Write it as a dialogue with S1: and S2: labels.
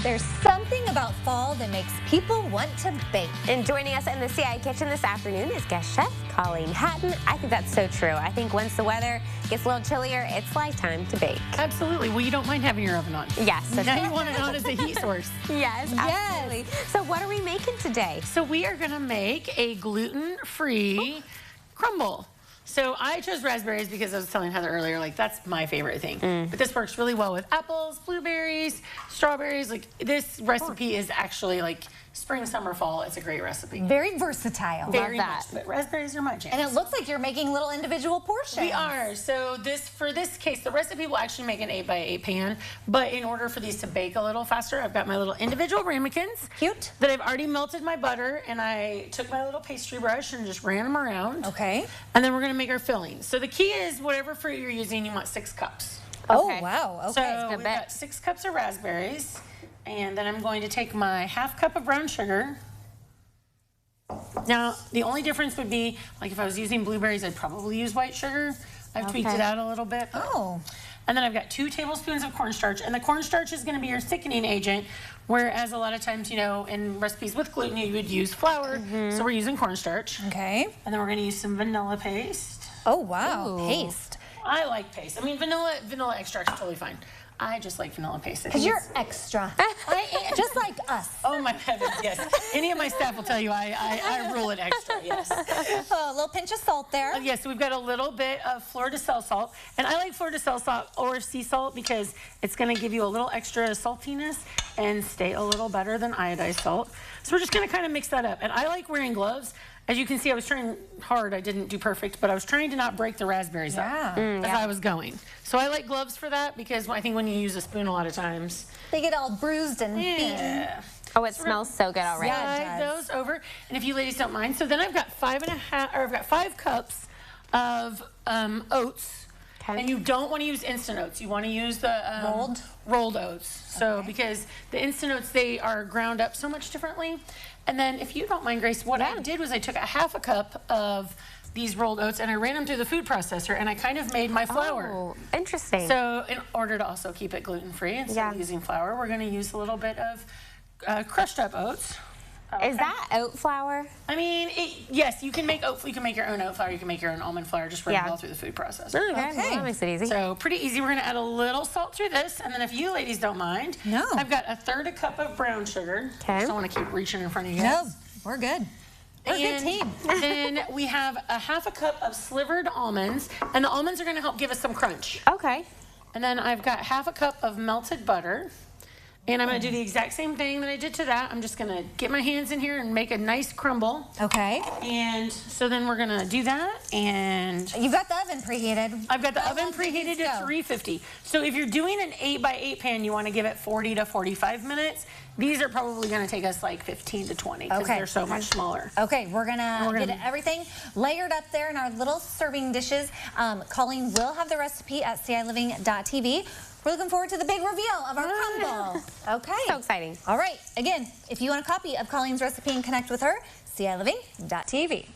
S1: There's something about fall that makes people want to bake.
S2: And joining us in the CI kitchen this afternoon is guest chef Colleen Hatton. I think that's so true. I think once the weather gets a little chillier, it's like time to bake.
S3: Absolutely. Well, you don't mind having your oven on.
S2: Yes.
S3: Now you want it on as a heat source.
S2: Yes, absolutely. Yes. So what are we making today?
S3: So we are going to make a gluten-free crumble. So I chose raspberries because I was telling Heather earlier, like, that's my favorite thing. But this works really well with apples, blueberries, strawberries. Like, this recipe is actually like spring, summer, fall. It's a great recipe.
S1: Very versatile.
S3: Very much. But raspberries are my jam.
S1: And it looks like you're making little individual portions.
S3: We are. So for this case, the recipe will actually make an 8x8 pan. But in order for these to bake a little faster, I've got my little individual ramekins.
S1: Cute.
S3: That I've already melted my butter, and I took my little pastry brush and just ran them around.
S1: Okay.
S3: And then we're going to make our filling. So the key is whatever fruit you're using, you want 6 cups.
S1: Oh, wow. Okay.
S3: So we've got 6 cups of raspberries. And then I'm going to take my ½ cup of brown sugar. Now, the only difference would be, like if I was using blueberries, I'd probably use white sugar. I've tweaked it out a little bit.
S1: Oh.
S3: And then I've got 2 tablespoons of cornstarch. And the cornstarch is going to be your thickening agent, whereas a lot of times, you know, in recipes with gluten, you would use flour. So we're using cornstarch.
S1: Okay.
S3: And then we're going to use some vanilla paste.
S1: Oh, wow. Ooh. Paste.
S3: I like paste. I mean, vanilla extract is totally fine. I just like vanilla paste.
S1: Because you're extra. Just like us.
S3: Oh my heavens, yes. Any of my staff will tell you I rule it extra, yes.
S1: A little pinch of salt there.
S3: Yes, so we've got a little bit of fleur-de-sel salt. And I like fleur-de-sel salt or sea salt because it's going to give you a little extra saltiness and stay a little better than iodized salt. So we're just going to kind of mix that up. And I like wearing gloves. As you can see, I was trying hard. I didn't do perfect, but I was trying to not break the raspberries up as I was going. So I like gloves for that because I think when you use a spoon a lot of times,
S1: they get all bruised and beaten.
S2: Oh, it smells so good already.
S1: Yeah,
S3: those over, and if you ladies don't mind. So then I've got 5 cups of oats. Okay. And you don't want to use instant oats. You want to use the rolled oats. So because the instant oats, they are ground up so much differently. And then if you don't mind, Grace, what I did was I took a ½ cup of these rolled oats and I ran them through the food processor and I kind of made my flour.
S2: Oh, interesting.
S3: So in order to also keep it gluten-free instead of using flour, we're going to use a little bit of crushed up oats.
S2: Is that oat flour?
S3: I mean, yes, you can make oat. You can make your own oat flour. You can make your own almond flour. Just run it all through the food processor.
S2: Okay, well, that makes it easy.
S3: So pretty easy. We're going to add a little salt through this, and then if you ladies don't mind, I've got 1/3 cup of brown sugar. Okay. Just don't want to keep reaching in front of you guys.
S1: No, we're good. We're a good team.
S3: Then we have a ½ cup of slivered almonds, and the almonds are going to help give us some crunch.
S2: Okay.
S3: And then I've got ½ cup of melted butter. And I'm going to do the exact same thing that I did to that. I'm just going to get my hands in here and make a nice crumble.
S1: Okay.
S3: And so then we're going to do that. And
S1: you've got the oven preheated.
S3: I've got the oven preheated to 350. So if you're doing an 8x8 pan, you want to give it 40 to 45 minutes. These are probably going to take us like 15 to 20 because they're so much smaller.
S1: Okay, we're going to get everything layered up there in our little serving dishes. Colleen will have the recipe at CILiving.tv. We're looking forward to the big reveal of our crumble. Okay.
S2: So exciting.
S1: All right. Again, if you want a copy of Colleen's recipe and connect with her, CILiving.tv.